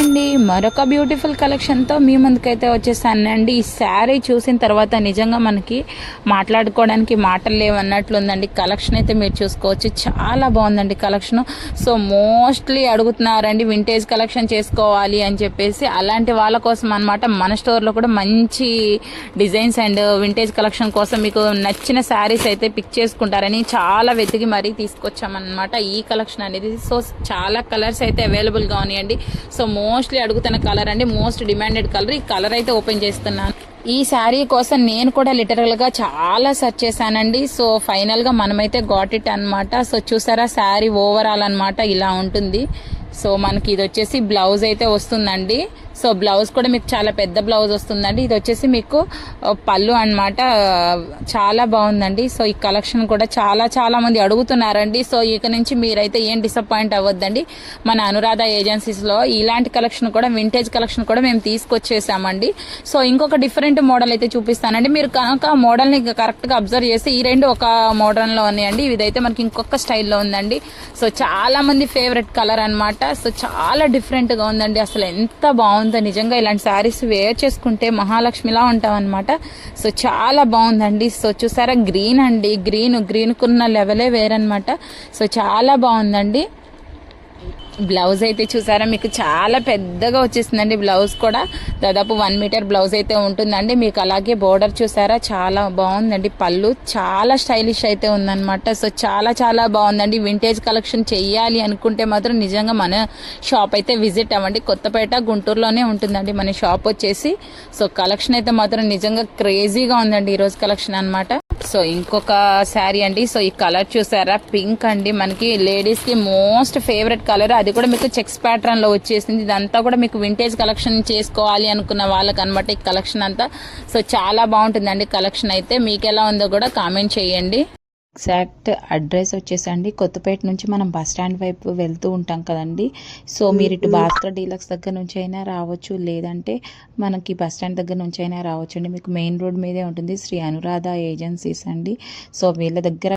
అండి, మరొక బ్యూటిఫుల్ కలెక్షన్తో మీ ముందుకైతే వచ్చేసానండి. ఈ శారీ చూసిన తర్వాత నిజంగా మనకి మాట్లాడుకోవడానికి మాటలు లేవన్నట్లుందండి. కలెక్షన్ అయితే మీరు చూసుకోవచ్చు, చాలా బాగుందండి కలెక్షన్. సో మోస్ట్లీ అడుగుతున్నారండి వింటేజ్ కలెక్షన్ చేసుకోవాలి అని చెప్పేసి, అలాంటి వాళ్ళ కోసం అనమాట. మన స్టోర్లో కూడా మంచి డిజైన్స్ అండ్ వింటేజ్ కలెక్షన్ కోసం మీకు నచ్చిన శారీస్ అయితే పిక్ చేసుకుంటారని చాలా వెతికి మరీ తీసుకొచ్చామన్నమాట ఈ కలెక్షన్ అనేది. సో చాలా కలర్స్ అయితే అవైలబుల్గా ఉన్నాయండి. సో మోస్ట్లీ అడుగుతున్న కలర్ అండి, మోస్ట్ డిమాండెడ్ కలర్. ఈ కలర్ అయితే ఓపెన్ చేస్తున్నాను. ఈ శారీ కోసం నేను కూడా లిటరల్గా చాలా సెర్చ్ చేశానండి. సో ఫైనల్గా మనమైతే గాట్ ఇట్ అనమాట. సో చూసారా శారీ ఓవరాల్ అనమాట ఇలా ఉంటుంది. సో మనకి ఇది వచ్చేసి బ్లౌజ్ అయితే వస్తుందండి. సో బ్లౌజ్ కూడా మీకు చాలా పెద్ద బ్లౌజ్ వస్తుందండి. ఇది వచ్చేసి మీకు పళ్ళు అనమాట. చాలా బాగుందండి. సో ఈ కలెక్షన్ కూడా చాలా మంది అడుగుతున్నారండి. సో ఇక నుంచి మీరైతే ఏం డిసప్పాయింట్ అవ్వద్దండి. మన అనురాధ ఏజెన్సీస్లో ఇలాంటి కలెక్షన్ కూడా, వింటేజ్ కలెక్షన్ కూడా మేము తీసుకొచ్చేసామండి. సో ఇంకొక డిఫరెంట్ మోడల్ అయితే చూపిస్తానండి. మీరు కనుక మోడల్ని కరెక్ట్గా అబ్జర్వ్ చేస్తే ఈ రెండు ఒక మోడల్లో ఉన్నాయండి. ఇదైతే మనకి ఇంకొక స్టైల్లో ఉందండి. సో చాలా మంది ఫేవరెట్ కలర్ అనమాట. సో చాలా డిఫరెంట్గా ఉందండి. అసలు ఎంత బాగుందో నిజంగా. ఇలాంటి శారీస్ వేర్ చేసుకుంటే మహాలక్ష్మిలా ఉంటాం అనమాట. సో చాలా బాగుందండి. సో చూసారా గ్రీన్ అండి, గ్రీన్కున్న లెవెలే వేరనమాట. సో చాలా బాగుందండి. బ్లౌజ్ అయితే చూసారా మీకు చాలా పెద్దగా వచ్చేసిందండి. బ్లౌజ్ కూడా దాదాపు 1 మీటర్ బ్లౌజ్ అయితే ఉంటుందండి మీకు. అలాగే బోర్డర్ చూసారా చాలా బాగుందండి. పళ్ళు చాలా స్టైలిష్ అయితే ఉందన్నమాట. సో చాలా బాగుందండి. వింటేజ్ కలెక్షన్ చెయ్యాలి అనుకుంటే మాత్రం నిజంగా మన షాప్ అయితే విజిట్ అవ్వండి. కొత్తపేట గుంటూరులోనే ఉంటుందండి మన షాప్ వచ్చేసి. సో కలెక్షన్ అయితే మాత్రం నిజంగా క్రేజీగా ఉందండి ఈరోజు కలెక్షన్ అనమాట. సో ఇంకొక శారీ అండి. సో ఈ కలర్ చూసారా పింక్ అండి, మనకి లేడీస్ కి మోస్ట్ ఫేవరెట్ కలర్. అది కూడా మీకు చెక్స్ ప్యాటర్న్ లో వచ్చేసింది. ఇదంతా కూడా మీకు వింటేజ్ కలెక్షన్ చేసుకోవాలి అనుకున్న వాళ్ళకి అనమాట ఈ కలెక్షన్ అంతా. సో చాలా బాగుంటుందండి కలెక్షన్ అయితే. మీకు ఎలా ఉందో కూడా కామెంట్ చేయండి. ఎగ్జాక్ట్ అడ్రస్ వచ్చేసండి కొత్తపేట నుంచి మనం బస్ స్టాండ్ వైపు వెళ్తూ ఉంటాం కదండి. సో మీరు ఇటు భాస్కర్ డీలక్స్ దగ్గర నుంచి అయినా రావచ్చు, లేదంటే మనకి బస్ స్టాండ్ దగ్గర నుంచి అయినా రావచ్చు అండి. మీకు మెయిన్ రోడ్ మీదే ఉంటుంది శ్రీ అనురాధ ఏజెన్సీస్ అండి. సో వీళ్ళ దగ్గర